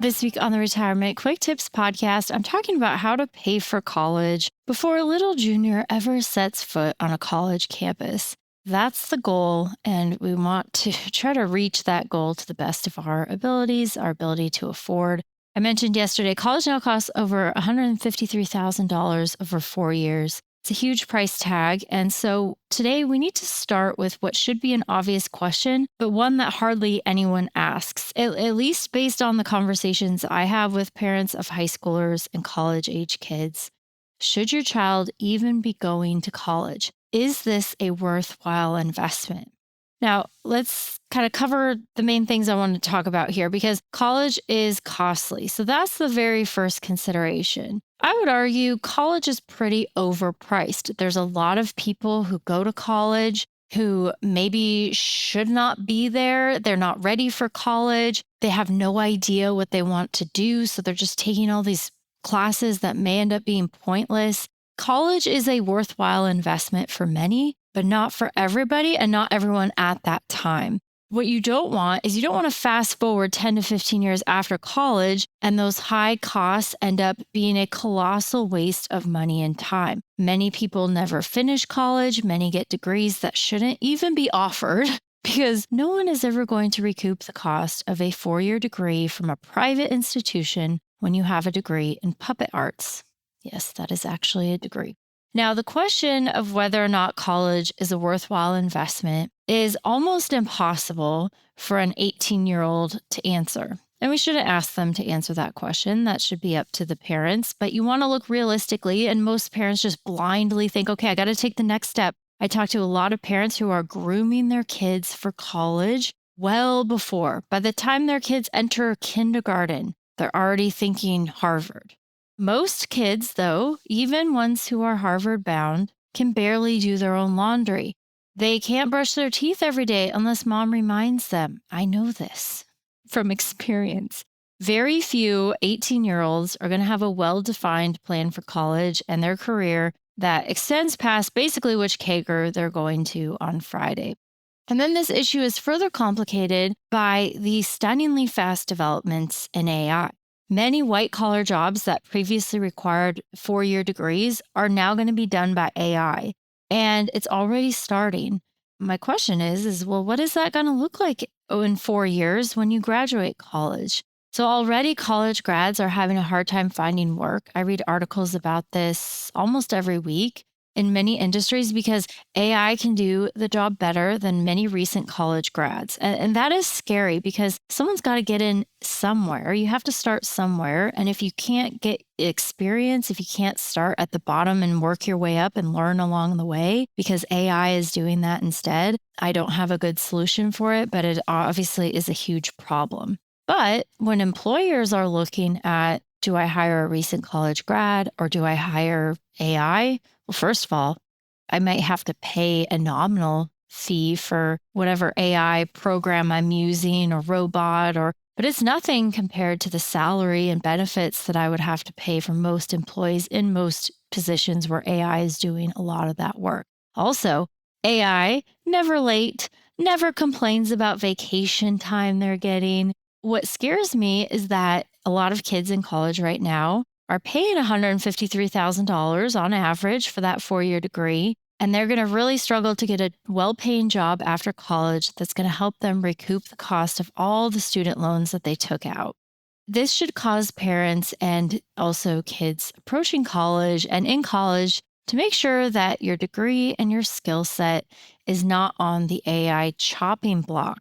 This week on the Retirement Quick Tips podcast, I'm talking about how to pay for college before a little junior ever sets foot on a college campus. That's the goal, and we want to try to reach that goal to the best of our abilities, our ability to afford. I mentioned yesterday, college now costs over $153,000 over 4 years. It's a huge price tag. And so today we need to start with what should be an obvious question, but one that hardly anyone asks, at least based on the conversations I have with parents of high schoolers and college age kids. Should your child even be going to college? Is this a worthwhile investment? Now, let's kind of cover the main things I want to talk about here because college is costly. So that's the very first consideration. I would argue college is pretty overpriced. There's a lot of people who go to college who maybe should not be there. They're not ready for college. They have no idea what they want to do. So they're just taking all these classes that may end up being pointless. College is a worthwhile investment for many, but not for everybody and not everyone at that time. What you don't want is you don't want to fast forward 10 to 15 years after college and those high costs end up being a colossal waste of money and time. Many people never finish college. Many get degrees that shouldn't even be offered because no one is ever going to recoup the cost of a 4-year degree from a private institution when you have a degree in puppet arts. Yes, that is actually a degree. Now, the question of whether or not college is a worthwhile investment is almost impossible for an 18-year-old to answer. And we shouldn't ask them to answer that question. That should be up to the parents. But you want to look realistically, and most parents just blindly think, okay, I got to take the next step. I talk to a lot of parents who are grooming their kids for college well before. By the time their kids enter kindergarten, they're already thinking Harvard. Most kids, though, even ones who are Harvard bound, can barely do their own laundry. They can't brush their teeth every day unless mom reminds them. I know this from experience. Very few 18-year-olds are going to have a well-defined plan for college and their career that extends past basically which Kager they're going to on Friday. And then this issue is further complicated by the stunningly fast developments in AI. Many white-collar jobs that previously required 4-year degrees are now going to be done by AI, and it's already starting. My question is, well, what is that going to look like in 4 years when you graduate college? So already college grads are having a hard time finding work. I read articles about this almost every week in many industries because AI can do the job better than many recent college grads. And that is scary because someone's got to get in somewhere. You have to start somewhere. And if you can't get experience, if you can't start at the bottom and work your way up and learn along the way, because AI is doing that instead, I don't have a good solution for it, but it obviously is a huge problem. But when employers are looking at, do I hire a recent college grad or do I hire AI? Well, first of all, I might have to pay a nominal fee for whatever AI program I'm using or robot but it's nothing compared to the salary and benefits that I would have to pay for most employees in most positions where AI is doing a lot of that work. Also, AI, never late, never complains about vacation time they're getting. What scares me is that a lot of kids in college right now are paying $153,000 on average for that 4-year degree, and they're going to really struggle to get a well-paying job after college that's going to help them recoup the cost of all the student loans that they took out. This should cause parents and also kids approaching college and in college to make sure that your degree and your skill set is not on the AI chopping block.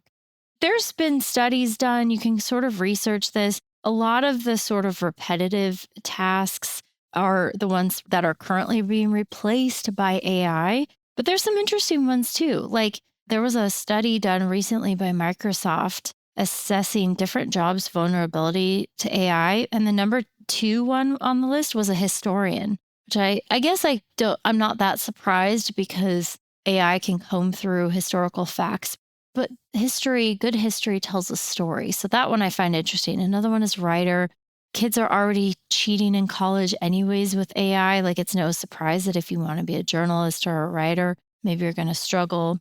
There's been studies done, you can sort of research this. A lot of the sort of repetitive tasks are the ones that are currently being replaced by AI, but there's some interesting ones too. Like there was a study done recently by Microsoft assessing different jobs' vulnerability to AI, and the number 2 one on the list was a historian, which I guess I'm not that surprised because AI can comb through historical facts. But good history tells a story. So that one I find interesting. Another one is writer. Kids are already cheating in college anyways with AI. Like it's no surprise that if you want to be a journalist or a writer, maybe you're going to struggle.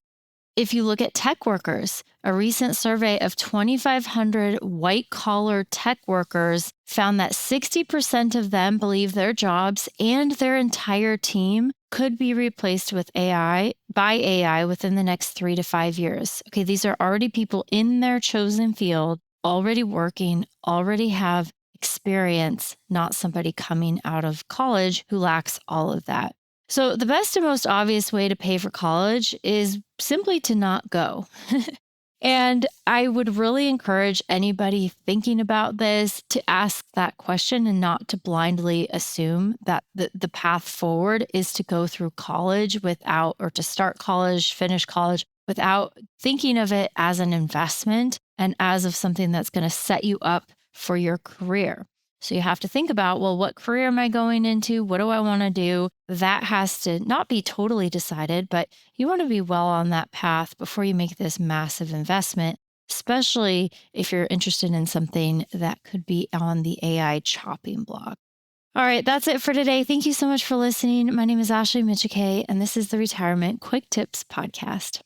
If you look at tech workers, A recent survey of 2,500 white collar tech workers found that 60% of them believe their jobs and their entire team could be replaced with by AI within the next 3 to 5 years. Okay, these are already people in their chosen field, already working, already have experience, not somebody coming out of college who lacks all of that. So, the best and most obvious way to pay for college is simply to not go. And I would really encourage anybody thinking about this to ask that question and not to blindly assume that the path forward is to go through college without, or to start college, finish college without thinking of it as an investment and as of something that's going to set you up for your career. So you have to think about, well, what career am I going into? What do I want to do? That has to not be totally decided, but you want to be well on that path before you make this massive investment, especially if you're interested in something that could be on the AI chopping block. All right, that's it for today. Thank you so much for listening. My name is Ashley Michike, and this is the Retirement Quick Tips Podcast.